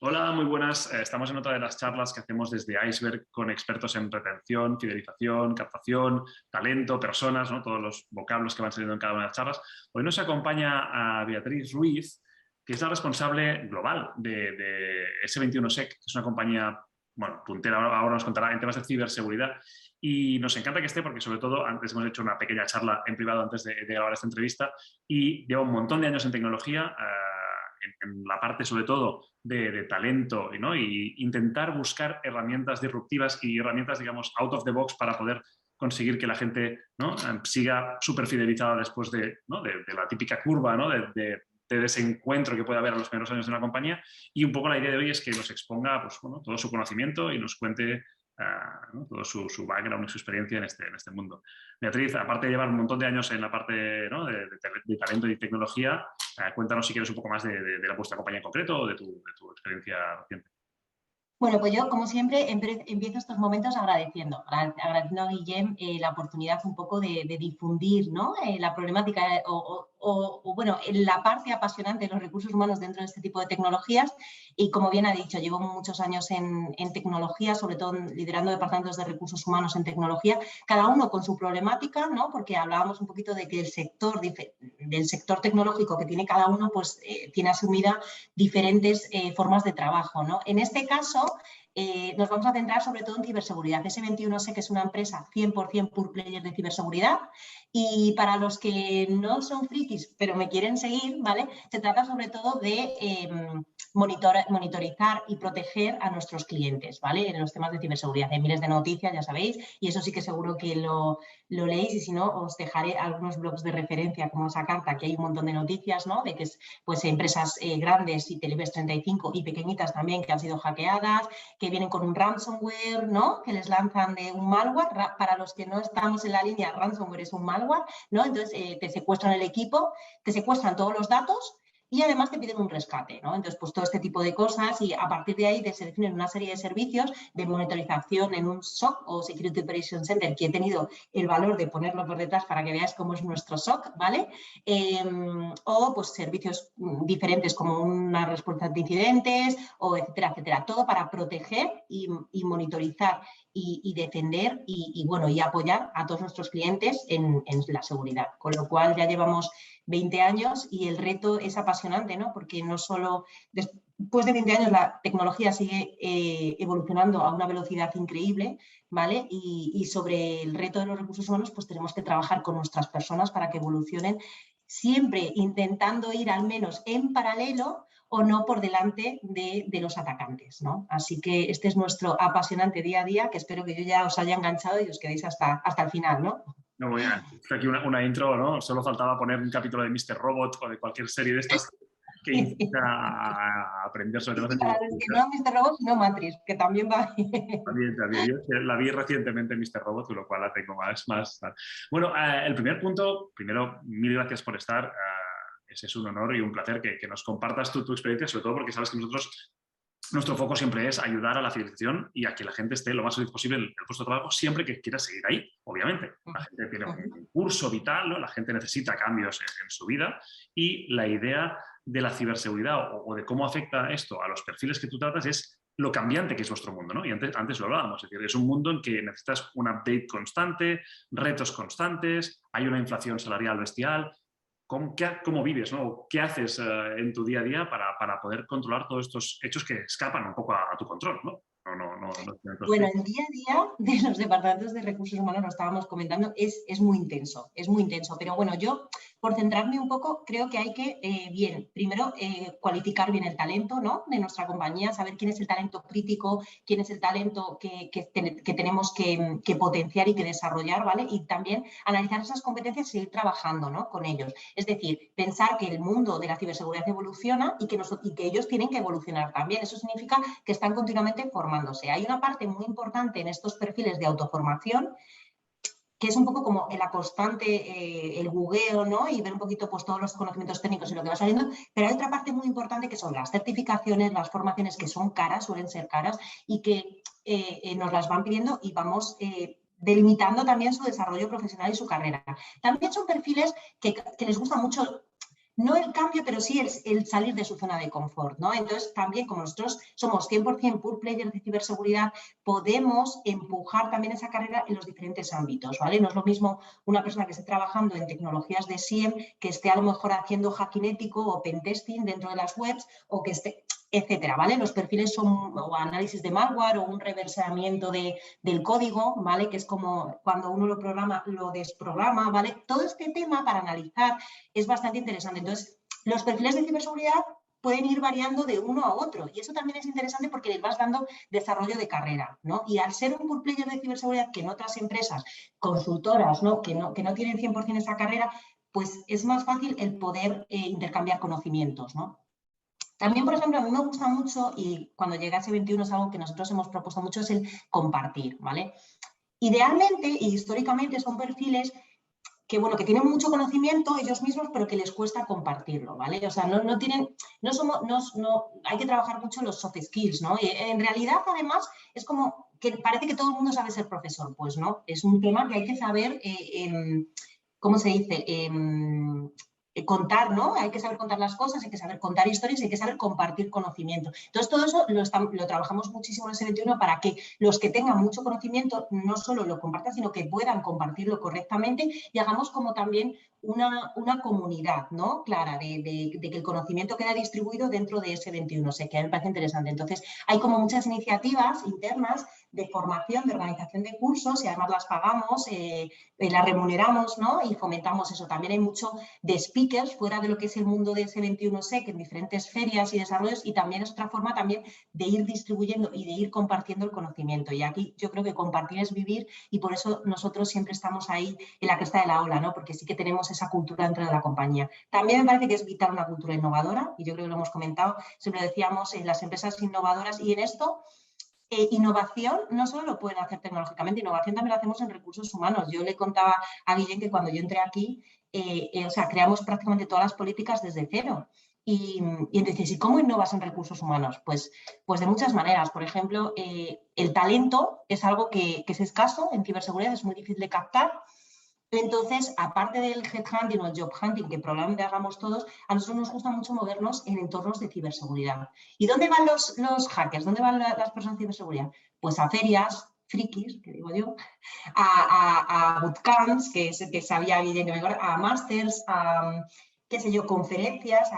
Hola, muy buenas. Estamos en otra de las charlas que hacemos desde Iceberg con expertos en retención, fidelización, captación, talento, personas, ¿no? Todos los vocablos que van saliendo en cada una de las charlas. Hoy nos acompaña a Beatriz Ruiz, que es la responsable global de S21sec, que es una compañía, bueno, puntera, ahora nos contará en temas de ciberseguridad. Y nos encanta que esté porque, sobre todo, antes hemos hecho una pequeña charla en privado antes de grabar esta entrevista y lleva un montón de años en tecnología, en la parte, sobre todo, de talento, ¿no? Y intentar buscar herramientas disruptivas y herramientas, digamos, out of the box para poder conseguir que la gente, ¿no?, siga súper fidelizada después de, ¿no?, de la típica curva, ¿no?, de desencuentro que puede haber a los primeros años de una compañía. Y un poco la idea de hoy es que nos exponga, pues, bueno, todo su conocimiento y nos cuente ¿no?, todo su background y su experiencia en este mundo. Beatriz, aparte de llevar un montón de años en la parte, ¿no?, de talento y tecnología, cuéntanos si quieres un poco más de vuestra compañía en concreto o de tu experiencia reciente. Bueno, pues yo, como siempre, empiezo estos momentos agradeciendo a Guillem la oportunidad un poco de difundir, ¿no?, la problemática bueno, la parte apasionante de los recursos humanos dentro de este tipo de tecnologías. Y como bien ha dicho, llevo muchos años en tecnología, sobre todo liderando departamentos de recursos humanos en tecnología, cada uno con su problemática, ¿no?, porque hablábamos un poquito de que del sector tecnológico que tiene cada uno, pues tiene asumida diferentes formas de trabajo, ¿no? En este caso, nos vamos a centrar sobre todo en ciberseguridad. S21sec es una empresa 100% pure player de ciberseguridad, y para los que no son frikis pero me quieren seguir, ¿vale?, se trata sobre todo de monitorizar y proteger a nuestros clientes, ¿vale?, en los temas de ciberseguridad. Hay miles de noticias, ya sabéis, y eso sí que seguro que lo leéis, y si no, os dejaré algunos blogs de referencia como esa carta, que hay un montón de noticias, ¿no?, de que pues empresas grandes y del IBEX 35 y pequeñitas también que han sido hackeadas, que vienen con un ransomware, ¿no?, que les lanzan de un malware. Para los que no estamos en la línea, ransomware es un malware, ¿no? Entonces te secuestran el equipo, te secuestran todos los datos y además te piden un rescate, ¿no? Entonces, pues todo este tipo de cosas, y a partir de ahí se definen una serie de servicios de monitorización en un SOC o Security Operations Center, que he tenido el valor de ponerlo por detrás para que veáis cómo es nuestro SOC, ¿vale? O pues servicios diferentes como una respuesta de incidentes, o etcétera, etcétera. Todo para proteger y monitorizar y defender bueno, y apoyar a todos nuestros clientes en la seguridad. Con lo cual ya llevamos 20 años y el reto es apasionante, ¿no?, porque no solo después de 20 años la tecnología sigue evolucionando a una velocidad increíble, ¿vale? Y sobre el reto de los recursos humanos, pues tenemos que trabajar con nuestras personas para que evolucionen, siempre intentando ir al menos en paralelo o no por delante de los atacantes, ¿no? Así que este es nuestro apasionante día a día, que espero que yo ya os haya enganchado y os quedéis hasta el final, ¿no? No, voy a aquí una intro, ¿no? Solo faltaba poner un capítulo de Mr. Robot o de cualquier serie de estas que incita a aprender sobre Y temas de para los que ciberseguridad. no Mr. Robot, sino Matrix, que también va bien. También. Yo la vi recientemente en Mr. Robot, con lo cual la tengo más. Bueno, el primer punto, primero, mil gracias por estar. Es un honor y un placer que nos compartas tu experiencia, sobre todo porque sabes que nuestro foco siempre es ayudar a la fidelización y a que la gente esté lo más feliz posible en el puesto de trabajo, siempre que quiera seguir ahí, obviamente. La gente tiene un curso vital, ¿no? La gente necesita cambios en su vida, y la idea de la ciberseguridad o de cómo afecta esto a los perfiles que tú tratas es lo cambiante que es vuestro mundo, ¿no? Y antes lo hablábamos, es decir, es un mundo en que necesitas un update constante, retos constantes, hay una inflación salarial bestial. ¿Cómo vives, ¿no? ¿Qué haces en tu día a día para poder controlar todos estos hechos que escapan un poco a tu control, ¿no? No. Bueno, el día a día de los departamentos de recursos humanos, lo estábamos comentando, es muy intenso. Pero bueno, yo, por centrarme un poco, creo que hay que, primero, cualificar bien el talento, ¿no?, de nuestra compañía, saber quién es el talento crítico, quién es el talento que tenemos que potenciar y que desarrollar, ¿vale? Y también analizar esas competencias y seguir trabajando, ¿no?, con ellos. Es decir, pensar que el mundo de la ciberseguridad evoluciona y que ellos tienen que evolucionar también. Eso significa que están continuamente formándose. Hay una parte muy importante en estos perfiles de autoformación, que es un poco como la constante, el googleo, ¿no?, y ver un poquito pues todos los conocimientos técnicos y lo que va saliendo, pero hay otra parte muy importante que son las certificaciones, las formaciones, que son caras, suelen ser caras, y que nos las van pidiendo y vamos delimitando también su desarrollo profesional y su carrera. También son perfiles que les gusta mucho no el cambio, pero sí el salir de su zona de confort, ¿no? Entonces, también como nosotros somos 100% pure players de ciberseguridad, podemos empujar también esa carrera en los diferentes ámbitos, ¿vale? No es lo mismo una persona que esté trabajando en tecnologías de SIEM, que esté a lo mejor haciendo hacking ético o pentesting dentro de las webs, o que esté, etcétera, ¿vale? Los perfiles son o análisis de malware o un reversamiento del código, ¿vale? Que es como cuando uno lo programa, lo desprograma, ¿vale? Todo este tema para analizar es bastante interesante. Entonces, los perfiles de ciberseguridad pueden ir variando de uno a otro y eso también es interesante porque les vas dando desarrollo de carrera, ¿no? Y al ser un pure player de ciberseguridad que en otras empresas, consultoras, ¿no? Que no tienen 100% esa carrera, pues es más fácil el poder intercambiar conocimientos, ¿no? También, por ejemplo, a mí me gusta mucho, y cuando llega ese 21 es algo que nosotros hemos propuesto mucho, es el compartir, ¿vale? Idealmente y históricamente son perfiles que, bueno, que tienen mucho conocimiento ellos mismos, pero que les cuesta compartirlo, ¿vale? O sea, no tienen, no somos, no, hay que trabajar mucho los soft skills, ¿no? Y en realidad, además, es como que parece que todo el mundo sabe ser profesor, pues no, es un tema que hay que saber, ¿cómo se dice? Contar, ¿no? Hay que saber contar las cosas, hay que saber contar historias, hay que saber compartir conocimiento. Entonces, todo eso lo trabajamos muchísimo en S21 para que los que tengan mucho conocimiento no solo lo compartan, sino que puedan compartirlo correctamente y hagamos como también una comunidad, ¿no? Clara de que el conocimiento queda distribuido dentro de S21, sé que a mí me parece interesante. Entonces, hay como muchas iniciativas internas de formación, de organización de cursos y además las pagamos, las remuneramos, ¿no? Y fomentamos eso. También hay mucho de speakers fuera de lo que es el mundo de S21SEC en diferentes ferias y desarrollos y también es otra forma también de ir distribuyendo y de ir compartiendo el conocimiento. Y aquí yo creo que compartir es vivir y por eso nosotros siempre estamos ahí en la cresta de la ola, ¿no? Porque sí que tenemos esa cultura dentro de la compañía. También me parece que es vital una cultura innovadora y yo creo que lo hemos comentado, siempre decíamos en las empresas innovadoras y en esto innovación no solo lo pueden hacer tecnológicamente, innovación también lo hacemos en recursos humanos. Yo le contaba a Guillén que cuando yo entré aquí, o sea, creamos prácticamente todas las políticas desde cero. Y entonces, ¿y cómo innovas en recursos humanos? Pues de muchas maneras. Por ejemplo, el talento es algo que es escaso en ciberseguridad, es muy difícil de captar. Entonces, aparte del headhunting o el job hunting, que probablemente hagamos todos, a nosotros nos gusta mucho movernos en entornos de ciberseguridad. ¿Y dónde van los hackers? ¿Dónde van las personas de ciberseguridad? Pues a ferias, frikis, que digo yo, a bootcamps, que sabía Guillén que me acuerdo, a masters, a, qué sé yo, conferencias.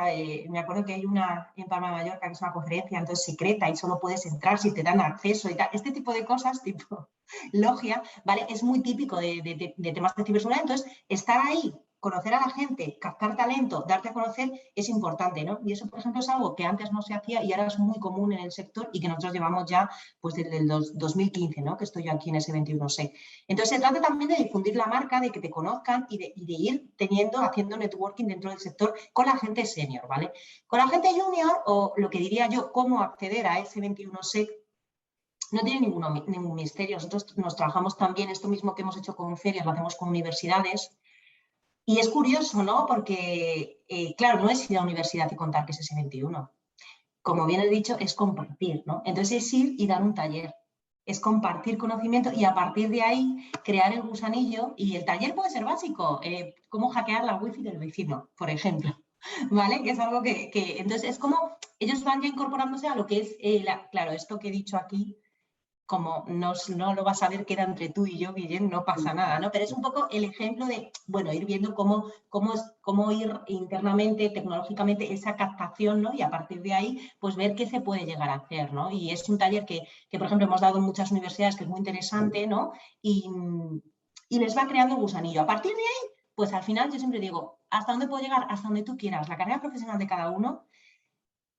Me acuerdo que hay una en Palma de Mallorca que es una conferencia entonces secreta y solo puedes entrar si te dan acceso y tal. Este tipo de cosas, tipo logia, ¿vale? Es muy típico de temas de ciberseguridad. Entonces, estar ahí, conocer a la gente, captar talento, darte a conocer, es importante, ¿no? Y eso, por ejemplo, es algo que antes no se hacía y ahora es muy común en el sector y que nosotros llevamos ya pues desde el 2015, ¿no? Que estoy yo aquí en S21SEC. Entonces, se trata también de difundir la marca, de que te conozcan y de ir haciendo networking dentro del sector con la gente senior, ¿vale? Con la gente junior, o lo que diría yo, cómo acceder a S21SEC, no tiene ningún misterio. Nosotros nos trabajamos también, esto mismo que hemos hecho con ferias, lo hacemos con universidades. Y es curioso, ¿no? Porque, claro, no es ir a la universidad y contar que es S21. Como bien he dicho, es compartir, ¿no? Entonces es ir y dar un taller. Es compartir conocimiento y a partir de ahí crear el gusanillo. Y el taller puede ser básico. Cómo hackear la wifi del vecino, por ejemplo. ¿Vale? Que es algo que entonces es como ellos van ya incorporándose a lo que es, claro, esto que he dicho aquí, como no lo vas a ver, queda entre tú y yo, Guillén, no pasa nada, ¿no? Pero es un poco el ejemplo de, bueno, ir viendo cómo ir internamente, tecnológicamente, esa captación, ¿no? Y a partir de ahí, pues ver qué se puede llegar a hacer, ¿no? Y es un taller que por ejemplo, hemos dado en muchas universidades, que es muy interesante, ¿no? Y les va creando un gusanillo. A partir de ahí, pues al final yo siempre digo, ¿hasta dónde puedo llegar? Hasta donde tú quieras. La carrera profesional de cada uno,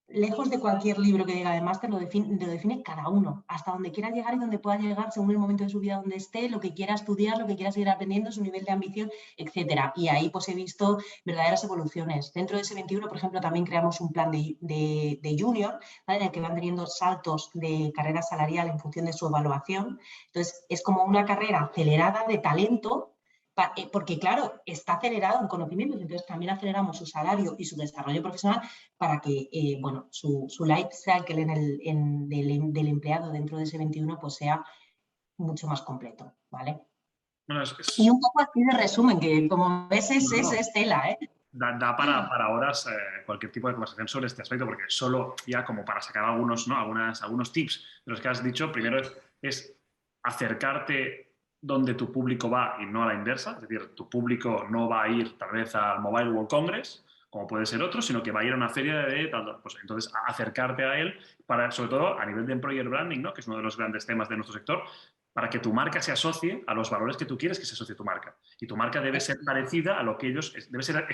lejos de cualquier libro que diga de máster, lo define cada uno, hasta donde quiera llegar y donde pueda llegar según el momento de su vida donde esté, lo que quiera estudiar, lo que quiera seguir aprendiendo, su nivel de ambición, etcétera. Y ahí pues he visto verdaderas evoluciones. Dentro de ese 21, por ejemplo, también creamos un plan de junior, ¿vale? En el que van teniendo saltos de carrera salarial en función de su evaluación. Entonces, es como una carrera acelerada de talento, porque claro, está acelerado en conocimientos, entonces también aceleramos su salario y su desarrollo profesional para que bueno, su life cycle del empleado dentro de ese 21 pues sea mucho más completo, ¿vale? Bueno, Y un poco así de resumen, que como ves es tela, ¿eh? Da para horas cualquier tipo de conversación sobre este aspecto, porque solo ya como para sacar algunos, ¿no? Algunos tips de los que has dicho, primero es acercarte donde tu público va y no a la inversa, es decir, tu público no va a ir tal vez al Mobile World Congress, como puede ser otro, sino que va a ir a una feria de tal, pues entonces acercarte a él, para, sobre todo a nivel de employer branding, ¿no? Que es uno de los grandes temas de nuestro sector, para que tu marca se asocie a los valores que tú quieres que se asocie tu marca. Y tu marca debe ser parecida a lo que ellos, debe ser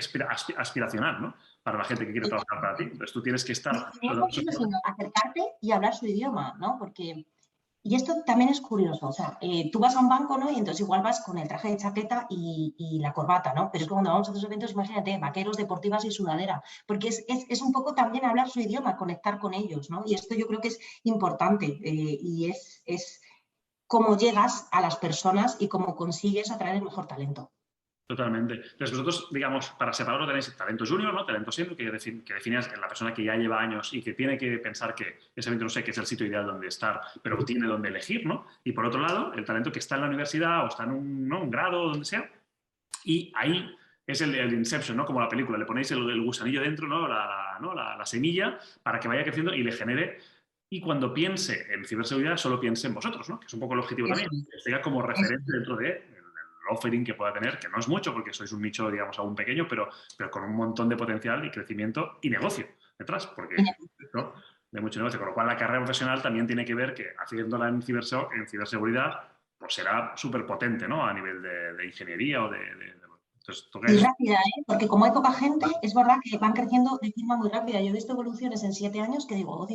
aspiracional, ¿no? Para la gente que quiere trabajar para ti. Entonces tú tienes que estar... Y no sino acercarte y hablar su idioma, ¿no? Porque, y esto también es curioso, o sea, tú vas a un banco, ¿no? Y entonces igual vas con el traje de chaqueta y la corbata, ¿no? Pero es que cuando vamos a otros eventos, imagínate, vaqueros, deportivas y sudadera, porque es un poco también hablar su idioma, conectar con ellos, ¿no? Y esto yo creo que es importante y es cómo llegas a las personas y cómo consigues atraer el mejor talento. Totalmente. Entonces, vosotros, digamos, para separarlo tenéis talento junior, ¿no? Talento senior, que defines la persona que ya lleva años y que tiene que pensar que ese evento, no sé, que es el sitio ideal donde estar, pero tiene donde elegir, ¿no? Y por otro lado, el talento que está en la universidad o está en un, ¿no? un grado o donde sea, y ahí es el Inception, ¿no? Como la película, le ponéis el gusanillo dentro, ¿no? La semilla, para que vaya creciendo y le genere. Y cuando piense en ciberseguridad, solo piense en vosotros, ¿no? Que es un poco el objetivo Eso, también, que os tenga como eso. referente dentro de offering que pueda tener, que no es mucho porque sois un nicho, digamos, aún pequeño, pero con un montón de potencial y crecimiento y negocio detrás, porque ¿no? De mucho negocio. Con lo cual, la carrera profesional también tiene que ver que haciéndola en ciberseguridad, pues será súper potente, ¿no? A nivel de ingeniería o entonces, Y tocáis... rápida, ¿eh? Porque como hay poca gente, es verdad que van creciendo de forma muy rápida. Yo he visto evoluciones en 7 años que digo,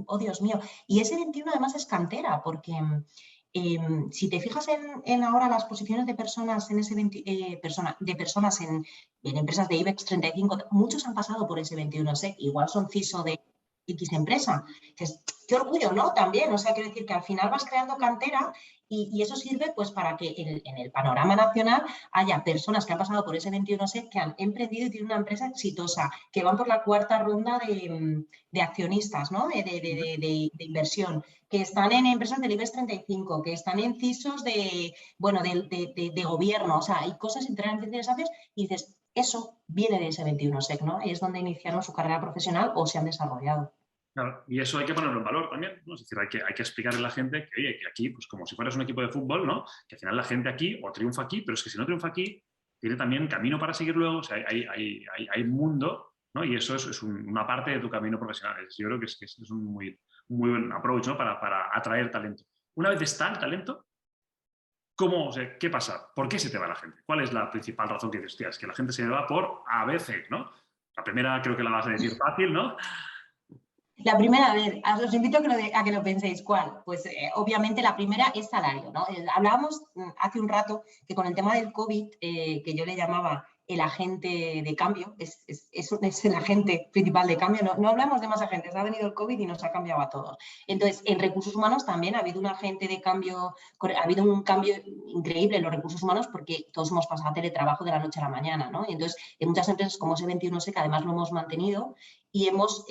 oh Dios mío. Y ese 21 además es cantera, porque si te fijas en ahora las posiciones de personas en ese 20, de personas en empresas de IBEX 35, muchos han pasado por ese 21 SEC, igual son CISO de X empresa. Qué orgullo, ¿no? También, o sea, quiero decir que al final vas creando cantera y eso sirve pues para que en el panorama nacional haya personas que han pasado por ese 21 SEC, que han emprendido y tienen una empresa exitosa, que van por la cuarta ronda de accionistas, ¿no? De inversión, que están en empresas del IBEX 35, que están en CISOs bueno, de gobierno, o sea, hay cosas enteramente interesantes y dices, eso viene de ese 21 SEC, ¿no? Y es donde iniciaron su carrera profesional o se han desarrollado. Claro, y eso hay que ponerlo en valor también, ¿no? Es decir, hay que explicarle a la gente que, oye, que aquí, pues como si fueras un equipo de fútbol, ¿no? Que al final la gente aquí o triunfa aquí, pero es que si no triunfa aquí, tiene también camino para seguir luego, o sea, hay mundo, ¿no? Y eso es una parte de tu camino profesional. Yo creo que es un muy buen approach, ¿no? Para atraer talento. Una vez está el talento, ¿cómo, o sea, qué pasa? ¿Por qué se te va la gente? ¿Cuál es la principal razón que dices, hostia, es que la gente se va por A, B, C, ¿no? La primera creo que la vas a decir fácil, ¿no? La primera, a ver, os invito a que lo penséis. ¿Cuál? Pues obviamente la primera es salario, ¿no? Hablábamos hace un rato que con el tema del COVID, que yo le llamaba el agente de cambio, es el agente principal de cambio, no hablamos de más agentes, ha venido el COVID y nos ha cambiado a todos. Entonces, en recursos humanos también ha habido un agente de cambio, ha habido un cambio increíble en los recursos humanos porque todos hemos pasado a teletrabajo de la noche a la mañana, ¿no? Y entonces, en muchas empresas como ese 21 SEC, además lo hemos mantenido, y hemos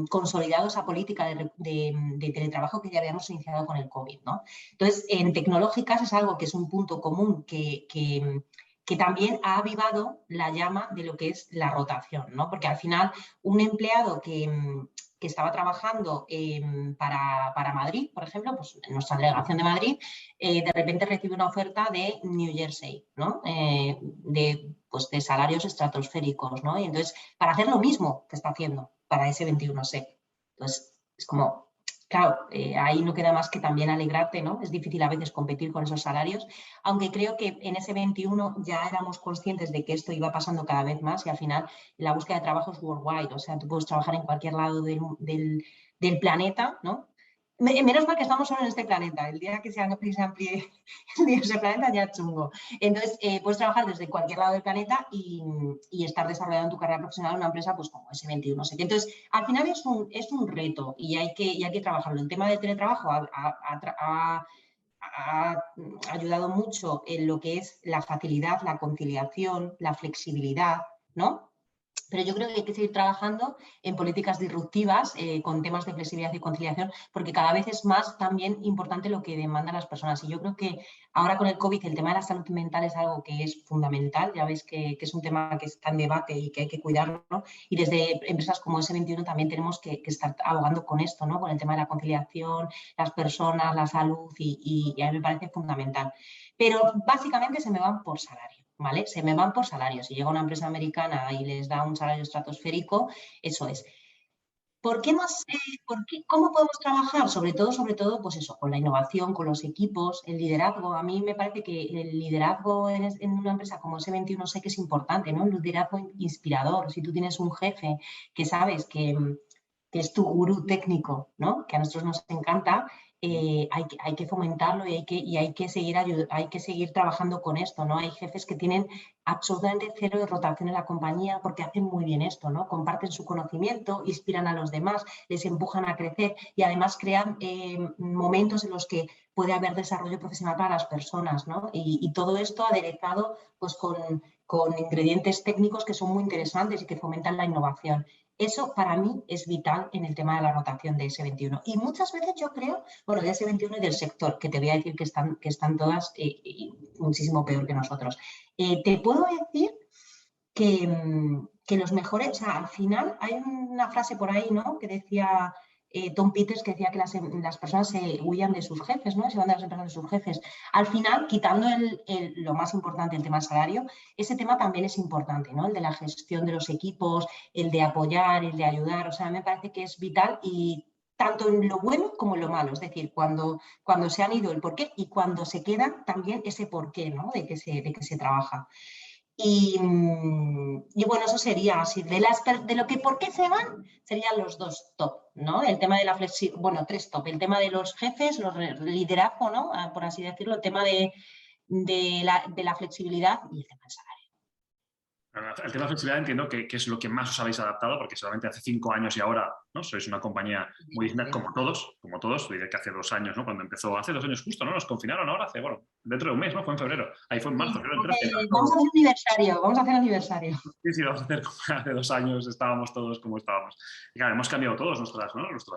consolidado esa política de teletrabajo que ya habíamos iniciado con el COVID, ¿no? Entonces, en tecnológicas es algo que es un punto común que también ha avivado la llama de lo que es la rotación, ¿no? Porque al final un empleado que estaba trabajando para Madrid, por ejemplo, pues en nuestra delegación de Madrid, de repente recibe una oferta de New Jersey, ¿no? Pues de salarios estratosféricos, ¿no? Y entonces, para hacer lo mismo que está haciendo para ese 21 SEC. Entonces, es como, claro, ahí no queda más que también alegrarte, ¿no? Es difícil a veces competir con esos salarios, aunque creo que en ese 21 ya éramos conscientes de que esto iba pasando cada vez más y al final la búsqueda de trabajo es worldwide, o sea, tú puedes trabajar en cualquier lado del planeta, ¿no? Menos mal que estamos solo en este planeta. El día que se amplíe ese planeta ya chungo. Entonces, puedes trabajar desde cualquier lado del planeta y estar desarrollando tu carrera profesional en una empresa pues como S21. Entonces, al final es un reto y hay que trabajarlo. El tema del teletrabajo ha ayudado mucho en lo que es la facilidad, la conciliación, la flexibilidad, ¿no? Pero yo creo que hay que seguir trabajando en políticas disruptivas con temas de flexibilidad y conciliación, porque cada vez es más también importante lo que demandan las personas. Y yo creo que ahora con el COVID el tema de la salud mental es algo que es fundamental. Ya veis que es un tema que está en debate y que hay que cuidarlo, ¿no? Y desde empresas como S21 también tenemos que estar abogando con esto, ¿no? Con el tema de la conciliación, las personas, la salud y a mí me parece fundamental. Pero básicamente se me van por salario. ¿Vale? Se me van por salario. Si llega una empresa americana y les da un salario estratosférico, eso es. ¿Por qué más? ¿Cómo podemos trabajar? Sobre todo, pues eso, con la innovación, con los equipos, el liderazgo. A mí me parece que el liderazgo en una empresa como S21 sé que es importante, ¿no? El liderazgo inspirador. Si tú tienes un jefe que sabes que es tu gurú técnico, ¿no? Que a nosotros nos encanta, hay que fomentarlo y hay que seguir trabajando con esto, ¿no? Hay jefes que tienen absolutamente cero de rotación en la compañía porque hacen muy bien esto, ¿no? Comparten su conocimiento, inspiran a los demás, les empujan a crecer y además crean momentos en los que puede haber desarrollo profesional para las personas, ¿no? Y todo esto aderezado pues, con ingredientes técnicos que son muy interesantes y que fomentan la innovación. Eso para mí es vital en el tema de la rotación de S21. Y muchas veces yo creo, bueno, de S21 y del sector, que te voy a decir que están todas muchísimo peor que nosotros. Te puedo decir que los mejores, o sea, al final hay una frase por ahí, ¿no? Que decía Tom Peters, que decía que las personas se huían de sus jefes, ¿no? Se van de las empresas de sus jefes. Al final, quitando lo más importante, el tema del salario, ese tema también es importante, ¿no? El de la gestión de los equipos, el de apoyar, el de ayudar, o sea, me parece que es vital y tanto en lo bueno como en lo malo, es decir, cuando se han ido el porqué y cuando se queda también ese porqué, ¿no? De que se trabaja. Y bueno, eso sería así. De lo que por qué se van, serían los dos top, ¿no? El tema de la flexibilidad, bueno, tres top. El tema de los jefes, los liderazgo, ¿no? Por así decirlo, el tema de la flexibilidad y el tema del salario. El tema de flexibilidad entiendo que es lo que más os habéis adaptado, porque solamente hace 5 años y ahora, ¿no? Sois una compañía muy digna, como todos, diré que hace 2 años, ¿no? Cuando empezó, hace 2 años justo, ¿no? Nos confinaron ahora bueno, dentro de un mes, ¿no? Fue en febrero, ahí fue en marzo, creo, el 13. Vamos a hacer aniversario. Sí, vamos a hacer como hace 2 años estábamos todos como estábamos. Y claro, hemos cambiado todos nuestras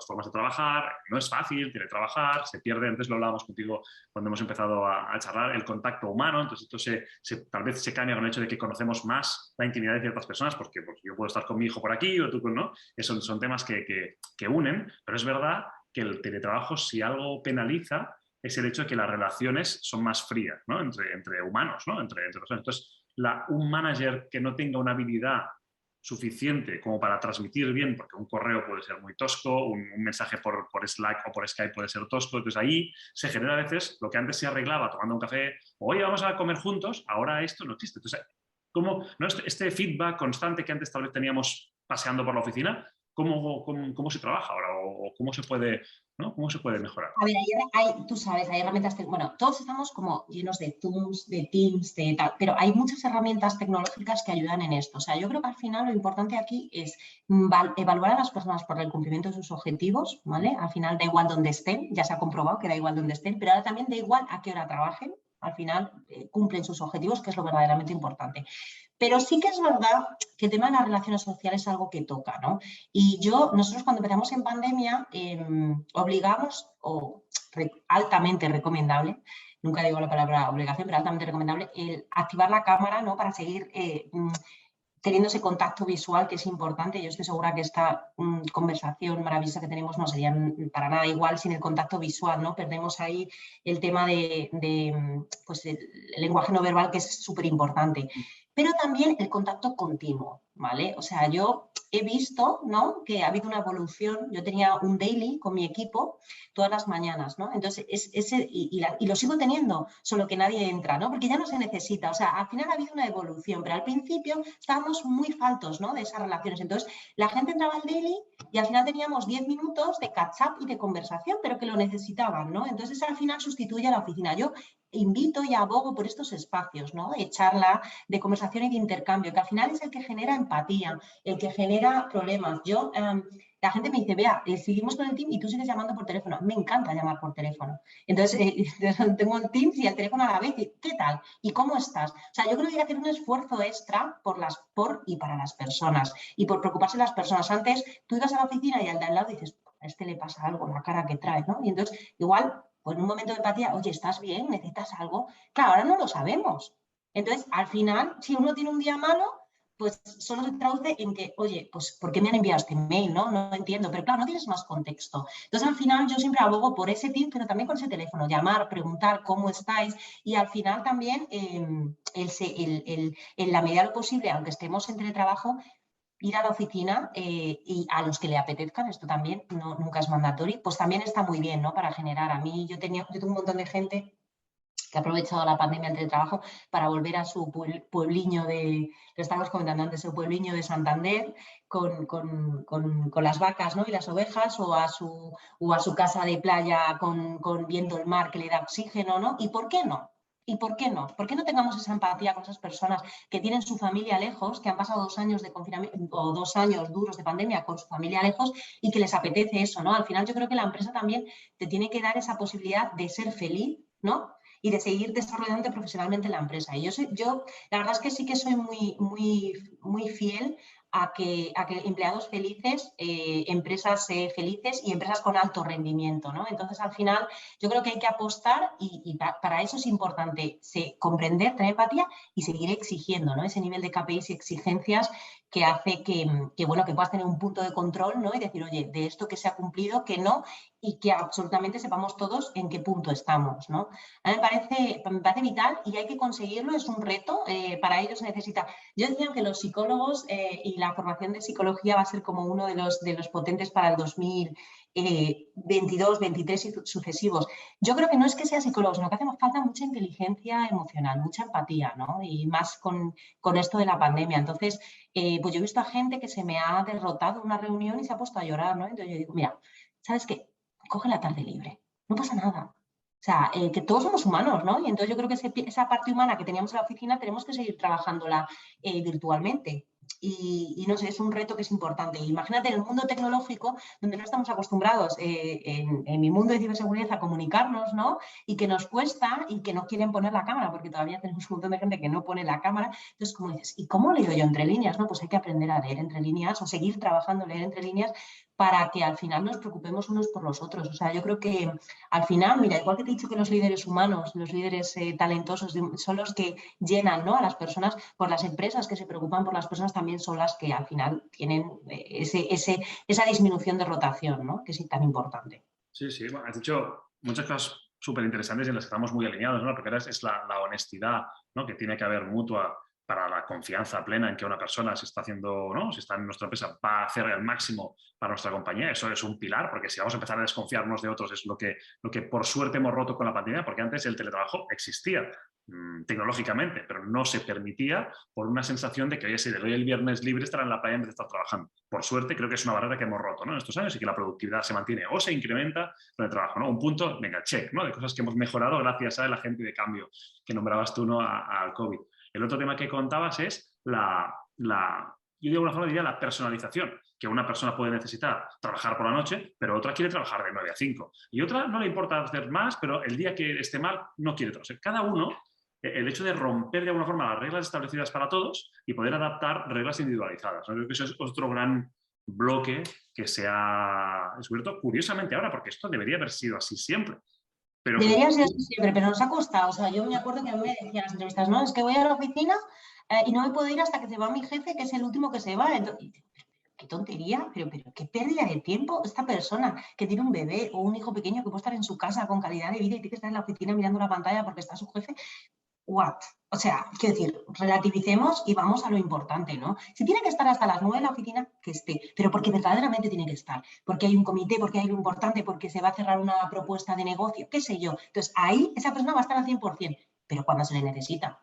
formas de trabajar, no es fácil, teletrabajar, se pierde, antes lo hablábamos contigo cuando hemos empezado a charlar, el contacto humano, entonces esto tal vez se cambia con el hecho de que conocemos más la intimidad de ciertas personas, porque yo puedo estar con mi hijo por aquí o tú ¿no? Son temas que unen, pero es verdad que el teletrabajo, si algo penaliza, es el hecho de que las relaciones son más frías, ¿no? Entre humanos, ¿no? Entre personas. Entonces, un manager que no tenga una habilidad suficiente como para transmitir bien, porque un correo puede ser muy tosco, un mensaje por Slack o por Skype puede ser tosco, entonces ahí se genera a veces lo que antes se arreglaba tomando un café, oye, vamos a comer juntos, ahora esto no existe. Entonces, ¿cómo, no, este feedback constante que antes tal vez teníamos paseando por la oficina, cómo se trabaja ahora o cómo se puede, ¿no? ¿Cómo se puede mejorar? A ver, tú sabes, hay herramientas, bueno, todos estamos como llenos de Zooms, de Teams, de tal, pero hay muchas herramientas tecnológicas que ayudan en esto. O sea, yo creo que al final lo importante aquí es evaluar a las personas por el cumplimiento de sus objetivos, ¿vale? Al final da igual donde estén, ya se ha comprobado que da igual donde estén, pero ahora también da igual a qué hora trabajen, al final cumplen sus objetivos, que es lo verdaderamente importante. Pero sí que es verdad que el tema de las relaciones sociales es algo que toca, ¿no? Y nosotros cuando empezamos en pandemia obligamos, o altamente recomendable, nunca digo la palabra obligación, pero altamente recomendable, el activar la cámara, ¿no? Para seguir teniendo ese contacto visual que es importante. Yo estoy segura que esta conversación maravillosa que tenemos no sería para nada igual sin el contacto visual, ¿no? Perdemos ahí el tema pues el lenguaje no verbal, que es súper importante. Pero también el contacto continuo, ¿vale? O sea, yo he visto, ¿no? Que ha habido una evolución. Yo tenía un daily con mi equipo todas las mañanas, ¿no? Entonces, y lo sigo teniendo, solo que nadie entra, ¿no? Porque ya no se necesita. O sea, al final ha habido una evolución, pero al principio estábamos muy faltos, ¿no? De esas relaciones. Entonces, la gente entraba al daily y al final teníamos 10 minutos de catch up y de conversación, pero que lo necesitaban, ¿no? Entonces, al final sustituye a la oficina. Yo invito y abogo por estos espacios, ¿no? De charla, de conversación y de intercambio, que al final es el que genera empatía, el que genera problemas. La gente me dice, vea, seguimos con el Team y tú sigues llamando por teléfono. Me encanta llamar por teléfono. Entonces, tengo el Teams y el teléfono a la vez. ¿Qué tal? ¿Y cómo estás? O sea, yo creo que hay que hacer un esfuerzo extra por y para las personas y por preocuparse de las personas. Antes, tú ibas a la oficina y al de al lado dices, a este le pasa algo, la cara que trae, ¿no? Y entonces, igual, pues en un momento de empatía, oye, ¿estás bien? ¿Necesitas algo? Claro, ahora no lo sabemos. Entonces, al final, si uno tiene un día malo, pues solo se traduce en que, oye, pues ¿por qué me han enviado este mail? No entiendo, pero claro, no tienes más contexto. Entonces, al final, yo siempre abogo por ese tip, pero también con ese teléfono, llamar, preguntar cómo estáis y al final también, en la medida de lo posible, aunque estemos en teletrabajo, ir a la oficina y a los que le apetezcan, esto también nunca es mandatorio, pues también está muy bien, ¿no? Para generar. A mí, yo tengo un montón de gente que ha aprovechado la pandemia del teletrabajo para volver a su puebliño lo estábamos comentando antes, su puebliño de Santander con las vacas, ¿no? Y las ovejas o a su casa de playa viendo el mar que le da oxígeno, ¿no? ¿Y por qué no? ¿Y por qué no? ¿Por qué no tengamos esa empatía con esas personas que tienen su familia lejos, que han pasado 2 años de confinamiento o 2 años duros de pandemia con su familia lejos y que les apetece eso, ¿no? Al final yo creo que la empresa también te tiene que dar esa posibilidad de ser feliz, ¿no? Y de seguir desarrollándote profesionalmente en la empresa. Y yo la verdad es que sí que soy muy fiel a que empleados felices, empresas felices y empresas con alto rendimiento, ¿no? Entonces, al final, yo creo que hay que apostar y para eso es importante comprender, tener empatía y seguir exigiendo, ¿no? Ese nivel de KPIs y exigencias que hace bueno, que puedas tener un punto de control, ¿no? Y decir, oye, de esto que se ha cumplido, que no, y que absolutamente sepamos todos en qué punto estamos, ¿no? A mí me parece vital y hay que conseguirlo, es un reto, para ello se necesita. Yo decía que los psicólogos y la formación de psicología va a ser como uno de los potentes para el 2022, 23 y sucesivos. Yo creo que no es que sea psicólogo, sino que hace falta mucha inteligencia emocional, mucha empatía, ¿no? Y más con esto de la pandemia. Entonces, pues yo he visto a gente que se me ha derrotado en una reunión y se ha puesto a llorar, ¿no? Entonces yo digo, mira, ¿sabes qué? Coge la tarde libre, no pasa nada. O sea, que todos somos humanos, ¿no? Y entonces yo creo que esa parte humana que teníamos en la oficina tenemos que seguir trabajándola virtualmente. Y no sé, es un reto que es importante. Imagínate en el mundo tecnológico, donde no estamos acostumbrados en mi mundo de ciberseguridad a comunicarnos, ¿no? Y que nos cuesta y que no quieren poner la cámara, porque todavía tenemos un montón de gente que no pone la cámara. Entonces, como dices, ¿y cómo leo yo entre líneas? No, pues hay que aprender a leer entre líneas o seguir trabajando, leer entre líneas para que al final nos preocupemos unos por los otros. O sea, yo creo que al final, mira, igual que te he dicho que los líderes humanos, los líderes talentosos son los que llenan, ¿no? A las personas, por las empresas que se preocupan por las personas también son las que al final tienen esa disminución de rotación, ¿no? Que es tan importante. Sí, sí, bueno, has dicho muchas cosas súper interesantes y en las que estamos muy alineados, ¿no? La primera es la honestidad, ¿no? Que tiene que haber mutua para la confianza plena en que una persona se está haciendo, ¿no? Si está en nuestra empresa, va a hacer el máximo para nuestra compañía. Eso es un pilar, porque si vamos a empezar a desconfiarnos de otros es lo que por suerte hemos roto con la pandemia, porque antes el teletrabajo existía tecnológicamente, pero no se permitía por una sensación de que, oye, si le doy el viernes libre estará en la playa en vez de estar trabajando. Por suerte, creo que es una barrera que hemos roto, ¿no? En estos años y que la productividad se mantiene o se incrementa con el trabajo, ¿no? Un punto, venga, check, ¿no? De cosas que hemos mejorado gracias a la gente de cambio que nombrabas tú, ¿no? Al COVID. El otro tema que contabas es yo de alguna forma diría la personalización, que una persona puede necesitar trabajar por la noche, pero otra quiere trabajar de 9 a 5. Y otra no le importa hacer más, pero el día que esté mal no quiere trabajar. Cada uno, el hecho de romper de alguna forma las reglas establecidas para todos y poder adaptar reglas individualizadas. ¿No? Creo que eso es otro gran bloque que se ha descubierto curiosamente ahora, porque esto debería haber sido así siempre. Pero debería ser así siempre, pero nos ha costado. O sea, yo me acuerdo que a mí me decían en las entrevistas, no, es que voy a la oficina y no me puedo ir hasta que se va mi jefe, que es el último que se va. Entonces, qué tontería, pero qué pérdida de tiempo esta persona que tiene un bebé o un hijo pequeño que puede estar en su casa con calidad de vida y tiene que estar en la oficina mirando la pantalla porque está su jefe. What? O sea, quiero decir, relativicemos y vamos a lo importante, ¿no? Si tiene que estar hasta las 9 en la oficina, que esté, pero porque verdaderamente tiene que estar, porque hay un comité, porque hay lo importante, porque se va a cerrar una propuesta de negocio, qué sé yo. Entonces, ahí esa persona va a estar al 100%, pero cuando se le necesita.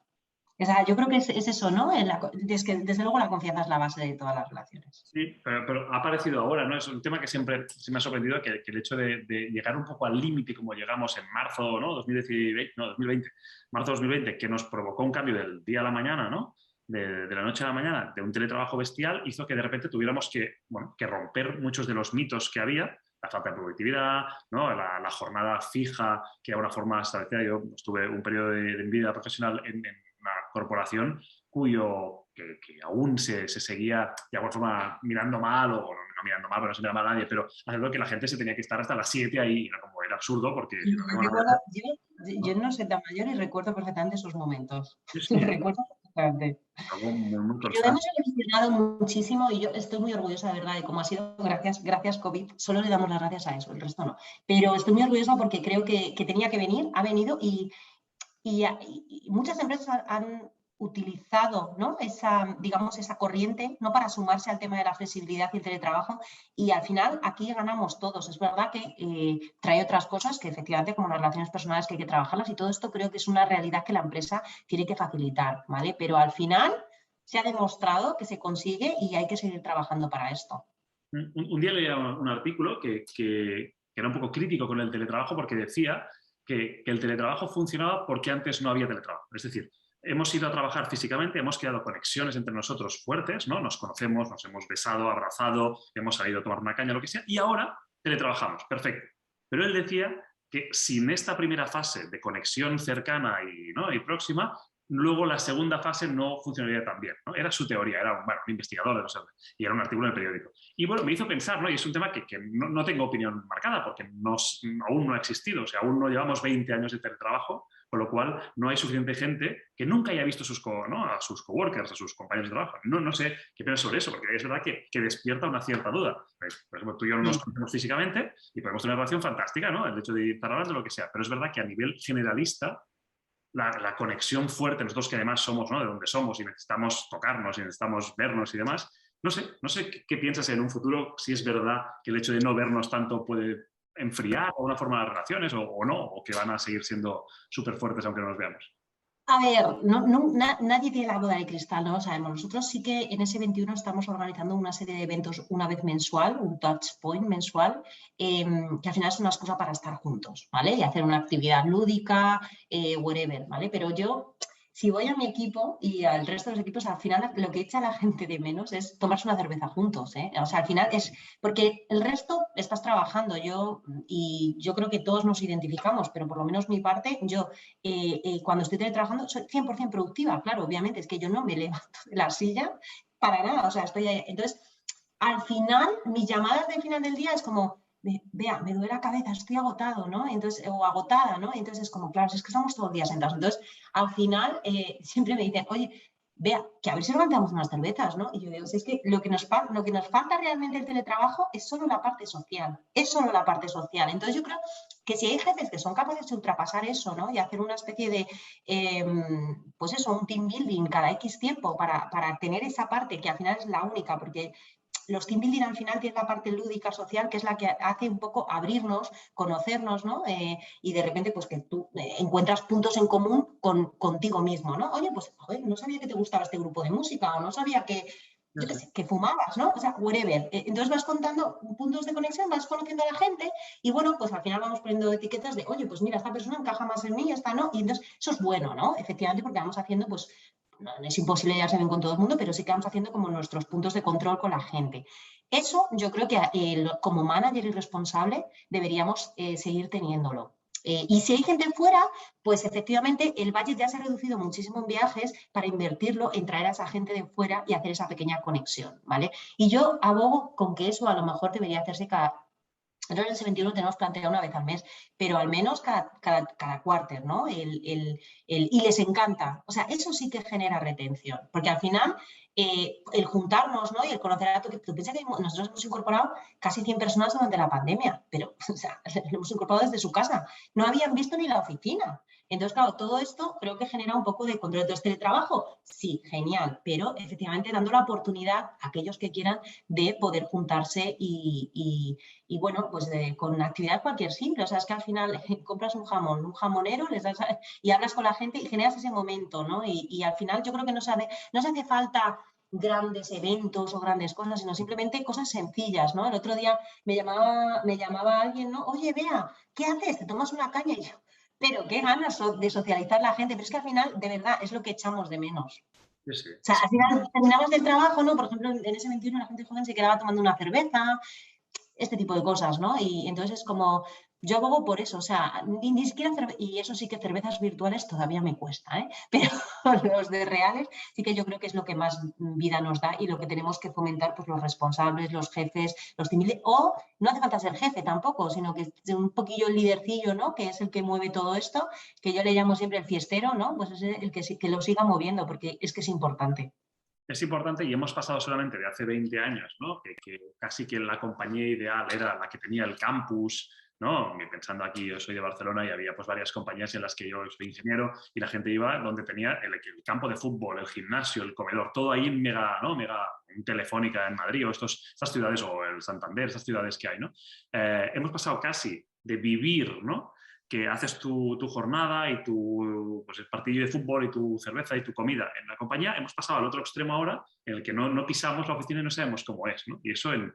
O sea, yo creo que es eso, ¿no? Es que, desde luego, la confianza es la base de todas las relaciones. Sí, pero ha aparecido ahora, ¿no? Es un tema que siempre se me ha sorprendido, que el hecho de llegar un poco al límite como llegamos en marzo, ¿no? 2020, marzo 2020, que nos provocó un cambio del día a la mañana, ¿no? De la noche a la mañana, de un teletrabajo bestial, hizo que de repente tuviéramos que, bueno, que romper muchos de los mitos que había, la falta de productividad, ¿no? La jornada fija, que era una forma establecida. Yo estuve un periodo de vida profesional en una corporación que aún se seguía de alguna forma mirando mal, o no mirando mal, pero no se miraba mal a nadie, pero haciendo que la gente se tenía que estar hasta las 7 ahí, como era absurdo, porque Yo, yo no tengo recuerdo, nada. yo no soy tan mayor y recuerdo perfectamente esos momentos. Sí, Los sí, recuerdo perfectamente. algo muy, muy Pero hemos constante. evolucionado muchísimo y yo estoy muy orgullosa, de verdad, de cómo ha sido gracias COVID. Solo le damos las gracias a eso, el resto no. Pero estoy muy orgullosa porque creo que tenía que venir, ha venido y muchas empresas han utilizado, ¿no? Digamos, esa corriente, ¿no? Para sumarse al tema de la flexibilidad y el teletrabajo, y al final aquí ganamos todos. Es verdad que trae otras cosas que efectivamente, como las relaciones personales, que hay que trabajarlas, y todo esto creo que es una realidad que la empresa tiene que facilitar, ¿vale? Pero al final se ha demostrado que se consigue y hay que seguir trabajando para esto. Un día leía un artículo que era un poco crítico con el teletrabajo, porque decía que el teletrabajo funcionaba porque antes no había teletrabajo. Es decir, hemos ido a trabajar físicamente, hemos creado conexiones entre nosotros fuertes, ¿no? Nos conocemos, nos hemos besado, abrazado, hemos salido a tomar una caña, lo que sea, y ahora teletrabajamos, perfecto. Pero él decía que sin esta primera fase de conexión cercana y, ¿no? y próxima, luego la segunda fase no funcionaría tan bien, ¿no? Era su teoría, era un investigador de no sé, y era un artículo en el periódico. Y bueno, me hizo pensar, ¿no? Y es un tema que no tengo opinión marcada, porque aún no ha existido, o sea, aún no llevamos 20 años de teletrabajo, con lo cual no hay suficiente gente que nunca haya visto ¿no? a sus coworkers, a sus compañeros de trabajo. No sé qué piensas sobre eso, porque es verdad que despierta una cierta duda. Por ejemplo, tú y yo no nos conocemos físicamente y podemos tener una relación fantástica, ¿no? El hecho de estar hablando de lo que sea, pero es verdad que a nivel generalista la conexión fuerte, nosotros que además somos, ¿no? De donde somos y necesitamos tocarnos y necesitamos vernos y demás. No sé qué piensas en un futuro, si es verdad que el hecho de no vernos tanto puede enfriar alguna forma de las relaciones o no, o que van a seguir siendo súper fuertes aunque no nos veamos. A ver, nadie tiene la bola de cristal, no lo sabemos. Nosotros sí que en ese 21 estamos organizando una serie de eventos una vez mensual, un touch point mensual, que al final es una excusa para estar juntos, ¿vale? Y hacer una actividad lúdica, whatever, ¿vale? Pero yo, si voy a mi equipo y al resto de los equipos, al final lo que echa a la gente de menos es tomarse una cerveza juntos, ¿eh? O sea, al final es porque el resto estás trabajando, y yo creo que todos nos identificamos, pero por lo menos mi parte, yo cuando estoy trabajando soy 100% productiva, claro, obviamente, es que yo no me levanto de la silla para nada, o sea, estoy ahí. Entonces, al final, mis llamadas de final del día es como, vea, me duele la cabeza, estoy agotado, ¿no? Entonces, o agotada, ¿no? Entonces es como, claro, es que estamos todo el día sentados. Entonces, al final, siempre me dicen, oye, vea, que a ver si levantamos unas cervezas, ¿no? Y yo digo, si es que lo que nos falta realmente el teletrabajo es solo la parte social, es solo la parte social. Entonces yo creo que si hay jefes que son capaces de ultrapasar eso, ¿no? Y hacer una especie de, pues eso, un team building cada X tiempo para tener esa parte que al final es la única, porque los team building al final tienen la parte lúdica social, que es la que hace un poco abrirnos, conocernos, ¿no? Y de repente, pues que tú encuentras puntos en común contigo mismo, ¿no? Oye, pues, joder, no sabía que te gustaba este grupo de música, o no sabía que, yo qué sé, que fumabas, ¿no? O sea, whatever. Entonces vas contando puntos de conexión, vas conociendo a la gente y bueno, pues al final vamos poniendo etiquetas de, oye, pues mira, esta persona encaja más en mí, esta no, y entonces eso es bueno, ¿no? Efectivamente, porque vamos haciendo, pues, no es imposible llevarse bien con todo el mundo, pero sí que vamos haciendo como nuestros puntos de control con la gente. Eso yo creo que como manager y responsable deberíamos seguir teniéndolo. Y si hay gente fuera, pues efectivamente el budget ya se ha reducido muchísimo en viajes para invertirlo en traer a esa gente de fuera y hacer esa pequeña conexión, ¿vale? Y yo abogo con que eso a lo mejor debería hacerse nosotros en el 21 tenemos planteado una vez al mes, pero al menos cada quarter, ¿no? Y les encanta. O sea, eso sí que genera retención, porque al final el juntarnos, ¿no? Y el conocer a tú piensas que nosotros hemos incorporado casi 100 personas durante la pandemia, pero o sea, lo hemos incorporado desde su casa. No habían visto ni la oficina. Entonces, claro, todo esto creo que genera un poco de control. Entonces, teletrabajo, sí, genial, pero efectivamente dando la oportunidad a aquellos que quieran de poder juntarse y bueno, pues con una actividad cualquier simple. O sea, es que al final compras un jamón, un jamonero, les das y hablas con la gente y generas ese momento, ¿no? Y al final yo creo que no se hace falta grandes eventos o grandes cosas, sino simplemente cosas sencillas, ¿no? El otro día me llamaba alguien, ¿no? Oye, Bea, ¿qué haces? ¿Te tomas una caña? Y yo, pero qué ganas de socializar la gente, pero es que al final, de verdad, es lo que echamos de menos. Sí, sí. O sea, al final terminabas del trabajo, ¿no? Por ejemplo, en ese 21 la gente joven se quedaba tomando una cerveza, este tipo de cosas, ¿no? Y entonces es como, yo abogo por eso, o sea, ni siquiera, y eso sí que cervezas virtuales todavía me cuesta, ¿eh? Pero los de reales sí que yo creo que es lo que más vida nos da y lo que tenemos que fomentar, pues los responsables, los jefes, los team leaders, o no hace falta ser jefe tampoco, sino que un poquillo el lidercillo, ¿no? Que es el que mueve todo esto, que yo le llamo siempre el fiestero, ¿no? Pues es el que lo siga moviendo, porque es que es importante. Es importante y hemos pasado solamente de hace 20 años, ¿no? Que casi que la compañía ideal era la que tenía el campus, ¿no? Pensando aquí, yo soy de Barcelona y había pues varias compañías en las que yo soy ingeniero y la gente iba donde tenía el campo de fútbol, el gimnasio, el comedor, todo ahí en mega, ¿no? Mega Telefónica en Madrid o estas ciudades, o el Santander, estas ciudades que hay, ¿no? Hemos pasado casi de vivir, ¿no? Que haces tu jornada y tu pues, el partido de fútbol y tu cerveza y tu comida en la compañía, hemos pasado al otro extremo ahora en el que no pisamos la oficina y no sabemos cómo es, ¿no? Y eso en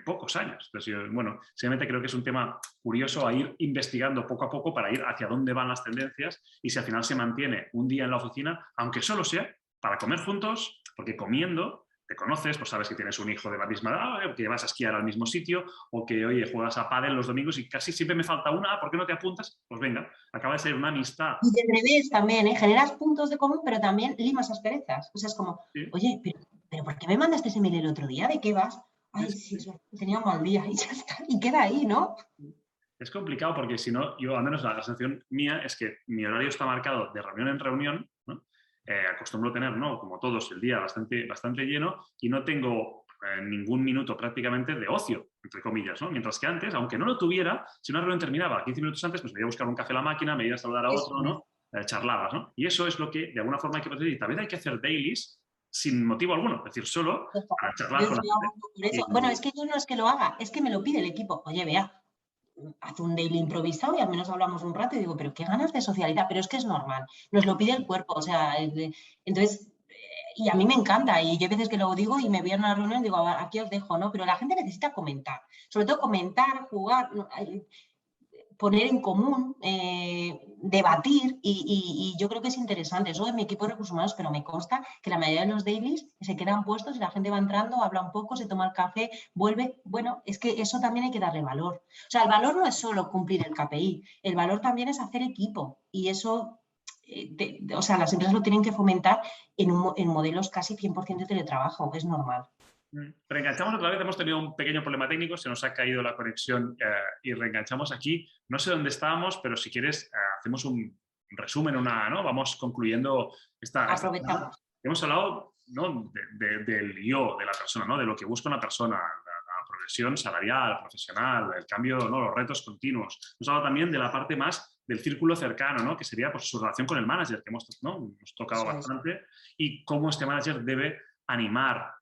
pocos años. Entonces, yo, bueno, simplemente creo que es un tema curioso a ir investigando poco a poco para ir hacia dónde van las tendencias y si al final se mantiene un día en la oficina, aunque solo sea para comer juntos, porque comiendo te conoces, pues sabes que tienes un hijo de la misma edad, que vas a esquiar al mismo sitio, o que, oye, juegas a pádel los domingos y casi siempre me falta una, ¿por qué no te apuntas? Pues venga, acaba de ser una amistad. Y del revés también, ¿eh? Generas puntos de común, pero también limas asperezas. O sea, es como, ¿Sí? oye, pero ¿por qué me mandaste ese mail el otro día? ¿De qué vas? Ay, Es, sí, tenía un mal día y ya está. Y queda ahí, ¿no? es complicado porque si no, yo al menos la sensación mía es que mi horario está marcado de reunión en reunión, ¿no? Acostumbro tener, ¿no? Como todos, el día bastante lleno y no tengo ningún minuto prácticamente de ocio, entre comillas, ¿no? Mientras que antes, aunque no lo tuviera, si una reunión terminaba 15 minutos antes, pues me iba a buscar un café a la máquina, me iba a saludar a Eso otro, es. ¿no? Charlabas, ¿no? Y eso es lo que de alguna forma hay que hacer y tal vez hay que hacer dailies sin motivo alguno, es decir, solo para charlar Yo con la soy gente. por eso. Bueno, es Y, que yo no es que lo haga, es que me lo pide el equipo. Oye, vea, haz un daily improvisado y al menos hablamos un rato y digo, pero qué ganas de socializar, pero es que es normal, nos lo pide el cuerpo, o sea, entonces, y a mí me encanta y yo hay veces que lo digo y me voy a una reunión y digo, "A ver, aquí os dejo, ¿no? Pero la gente necesita comentar, sobre todo comentar, jugar, ¿no? Poner en común, debatir y yo creo que es interesante. Eso en mi equipo de recursos humanos, pero me consta que la mayoría de los dailies se quedan puestos y la gente va entrando, habla un poco, se toma el café, vuelve. Bueno, es que eso también hay que darle valor. O sea, el valor no es solo cumplir el KPI, el valor también es hacer equipo y eso, o sea, las empresas lo tienen que fomentar en modelos casi 100% de teletrabajo, es normal. reenganchamos otra vez, hemos tenido un pequeño problema técnico, se nos ha caído la conexión y reenganchamos aquí. No sé dónde estábamos, pero si quieres hacemos un resumen, ¿no? Vamos concluyendo esta charla. Aprovechamos. Hemos hablado, ¿no? Del yo, de la persona, ¿no? De lo que busca una persona, la progresión salarial, profesional, el cambio, ¿no? Los retos continuos. Hemos hablado también de la parte más del círculo cercano, ¿no? Que sería pues, su relación con el manager, que hemos tocado Eso es. bastante, y cómo este manager debe animar,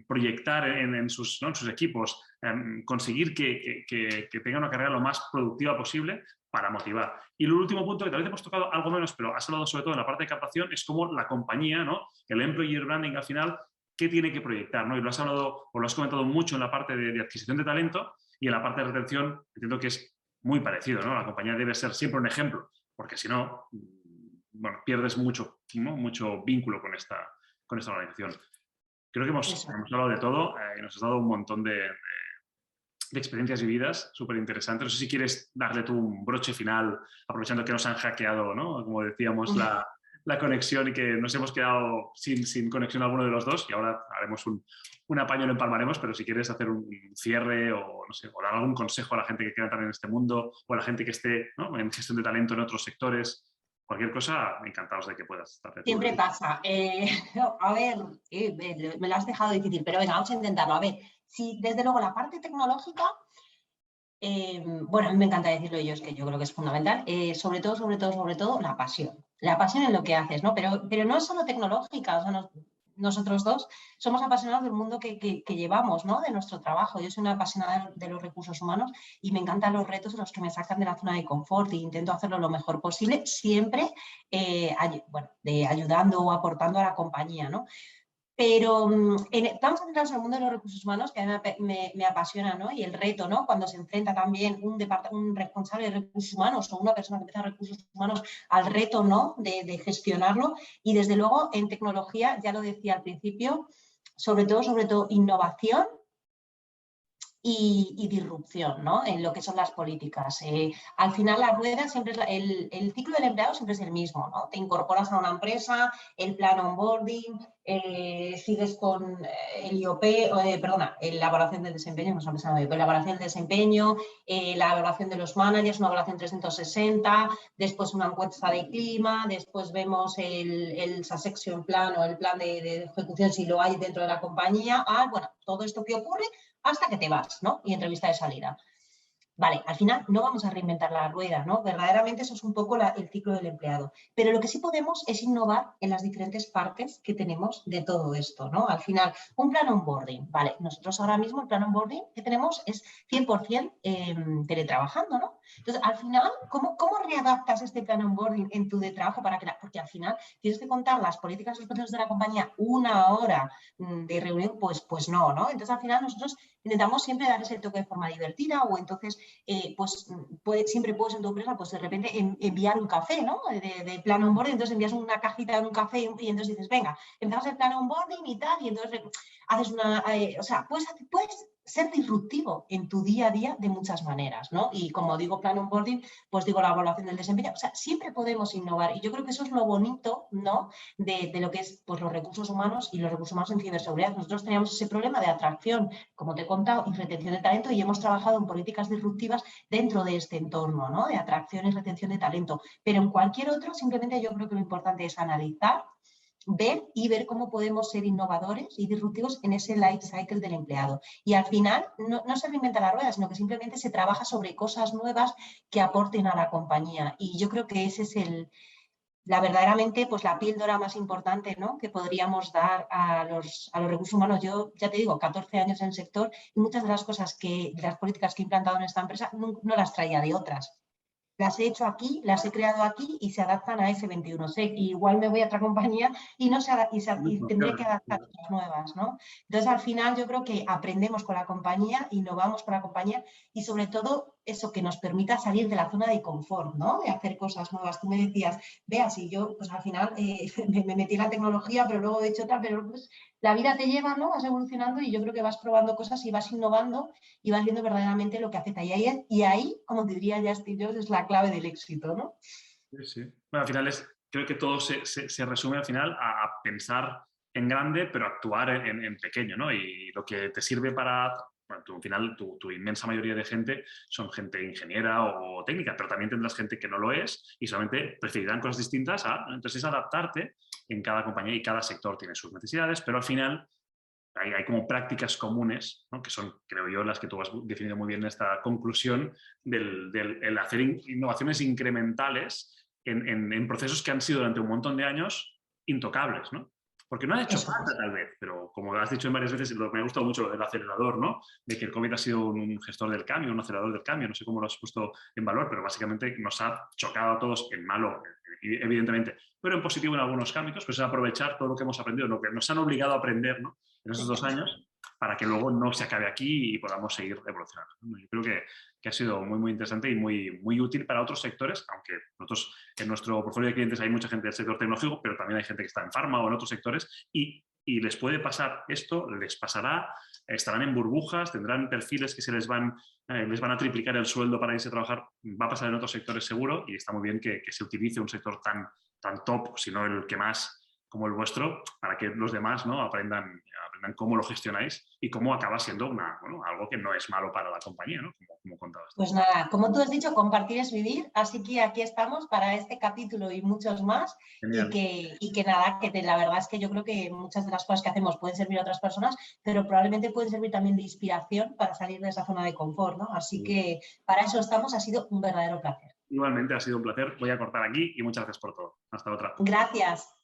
proyectar ¿no? en sus equipos, conseguir que tenga una carrera lo más productiva posible para motivar. Y el último punto, que tal vez hemos tocado algo menos, pero has hablado sobre todo en la parte de captación, es cómo la compañía, ¿no? El employer branding al final, ¿qué tiene que proyectar? ¿No? Y lo has hablado o lo has comentado mucho en la parte de adquisición de talento y en la parte de retención, entiendo que es muy parecido, ¿no? La compañía debe ser siempre un ejemplo, porque si no, bueno, pierdes mucho, ¿no? Mucho vínculo con esta organización. Creo que Eso. hemos hablado de todo y nos has dado un montón de experiencias vividas súper interesantes. No sé si quieres darle tú un broche final, aprovechando que nos han hackeado, ¿no? Como decíamos, la conexión y que nos hemos quedado sin conexión alguno de los dos y ahora haremos un apaño, lo empalmaremos, pero si quieres hacer un cierre o, no sé, o dar algún consejo a la gente que quiera entrar en este mundo o a la gente que esté, ¿no? En gestión de talento en otros sectores, cualquier cosa, encantados de que puedas darle tú. Siempre pasa. A ver, me lo has dejado difícil, pero venga, vamos a intentarlo. A ver, si desde luego la parte tecnológica, bueno, a mí me encanta decirlo yo, es que yo creo que es fundamental, sobre todo, la pasión. La pasión en lo que haces, ¿no? Pero no es solo tecnológica, o sea, nosotros dos somos apasionados del mundo que llevamos, ¿no? De nuestro trabajo. Yo soy una apasionada de los recursos humanos y me encantan los retos en los que me sacan de la zona de confort e intento hacerlo lo mejor posible, siempre bueno, ayudando o aportando a la compañía, ¿no? Pero vamos a centrarnos en el mundo de los recursos humanos, que a mí me apasiona, ¿no? Y el reto, ¿no? Cuando se enfrenta también un responsable de recursos humanos o una persona que empieza recursos humanos al reto, ¿no? De gestionarlo. Y desde luego en tecnología, ya lo decía al principio, sobre todo innovación y disrupción, ¿no? En lo que son las políticas. Al final la rueda siempre es el ciclo del empleado siempre es el mismo, ¿no? Te incorporas a una empresa, el plan onboarding, sigues con el IOP, perdona, la evaluación del desempeño, no es una empresa de IOP, la evaluación del desempeño, la evaluación de los managers, una evaluación 360, después una encuesta de clima, después vemos el succession plan o el plan de ejecución si lo hay dentro de la compañía. Bueno, todo esto que ocurre hasta que te vas, ¿no? Y entrevista de salida. Vale, al final no vamos a reinventar la rueda, ¿no? Verdaderamente eso es un poco el ciclo del empleado. Pero lo que sí podemos es innovar en las diferentes partes que tenemos de todo esto, ¿no? Al final, un plan onboarding, vale, nosotros ahora mismo el plan onboarding que tenemos es 100% teletrabajando, ¿no? Entonces, al final, ¿cómo readaptas este plan onboarding en tu de trabajo para que porque al final tienes que contar las políticas y los procesos de la compañía una hora de reunión, pues no, ¿no? Entonces, al final nosotros intentamos siempre dar ese toque de forma divertida o entonces siempre puedes en tu empresa, pues de repente enviar un café, ¿no? De plan onboarding, entonces envías una cajita de un café y entonces dices, venga, empezamos el plan onboarding y tal, y entonces haces o sea, puedes ser disruptivo en tu día a día de muchas maneras, ¿no? Y como digo plan onboarding, pues digo la evaluación del desempeño, o sea, siempre podemos innovar y yo creo que eso es lo bonito, ¿no? De lo que es pues, los recursos humanos y los recursos humanos en ciberseguridad. Nosotros teníamos ese problema de atracción, como te he contado, y retención de talento y hemos trabajado en políticas disruptivas dentro de este entorno, ¿no? De atracción y retención de talento. Pero en cualquier otro, simplemente yo creo que lo importante es analizar, ver cómo podemos ser innovadores y disruptivos en ese life cycle del empleado. Y al final no se reinventa la rueda, sino que simplemente se trabaja sobre cosas nuevas que aporten a la compañía. Y yo creo que ese es verdaderamente pues la píldora más importante, ¿no? Que podríamos dar a los recursos humanos. Yo ya te digo, 14 años en el sector y muchas de las cosas de las políticas que he implantado en esta empresa no las traía de otras. Las he hecho aquí, las he creado aquí y se adaptan a ese 21. Sé que igual me voy a otra compañía y, no se, No y tendré que funciona. adaptar cosas nuevas, ¿no? Entonces, al final, yo creo que aprendemos con la compañía, innovamos con la compañía y, sobre todo, eso que nos permita salir de la zona de confort, ¿no? De hacer cosas nuevas. Tú me decías, vea, si yo, pues al final me metí en la tecnología, pero luego he hecho otra, pero pues la vida te lleva, ¿no? Vas evolucionando y yo creo que vas probando cosas y vas innovando y vas viendo verdaderamente lo que hace. Y ahí, como diría ya Steve Jobs, es la clave del éxito, ¿no? Sí, sí. Bueno, al final creo que todo se resume al final a pensar en grande, pero actuar en pequeño, ¿no? Y lo que te sirve para, bueno, al final, tu inmensa mayoría de gente son gente ingeniera o técnica, pero también tendrás gente que no lo es y solamente preferirán cosas distintas entonces es adaptarte en cada compañía y cada sector tiene sus necesidades, pero al final hay como prácticas comunes, ¿no? Que son, creo yo, las que tú has definido muy bien en esta conclusión del hacer innovaciones incrementales en procesos que han sido durante un montón de años intocables, ¿no? Porque no ha hecho Eso falta, es. tal vez, pero como has dicho en varias veces, me ha gustado mucho el acelerador, ¿no? De que el COVID ha sido un gestor del cambio, un acelerador del cambio, no sé cómo lo has puesto en valor, pero básicamente nos ha chocado a todos en malo, evidentemente, pero en positivo en algunos ámbitos, pues es aprovechar todo lo que hemos aprendido, lo que nos han obligado a aprender, ¿no? En esos 2 años, para que luego no se acabe aquí y podamos seguir evolucionando. Yo creo que ha sido muy, muy interesante y muy útil para otros sectores, aunque nosotros en nuestro portfolio de clientes hay mucha gente del sector tecnológico, pero también hay gente que está en farma o en otros sectores y les puede pasar esto, les pasará, estarán en burbujas, tendrán perfiles que les van a triplicar el sueldo para irse a trabajar, va a pasar en otros sectores seguro y está muy bien que se utilice un sector tan top, si no el que más como el vuestro, para que los demás, ¿no? aprendan cómo lo gestionáis y cómo acaba siendo algo que no es malo para la compañía, ¿no? como contabas. Pues nada, como tú has dicho, compartir es vivir, así que aquí estamos para este capítulo y muchos más. Y que nada, la verdad es que yo creo que muchas de las cosas que hacemos pueden servir a otras personas, pero probablemente pueden servir también de inspiración para salir de esa zona de confort, ¿no? Así que para eso estamos, ha sido un verdadero placer. Igualmente, ha sido un placer. Voy a cortar aquí y muchas gracias por todo. Hasta otra. Gracias.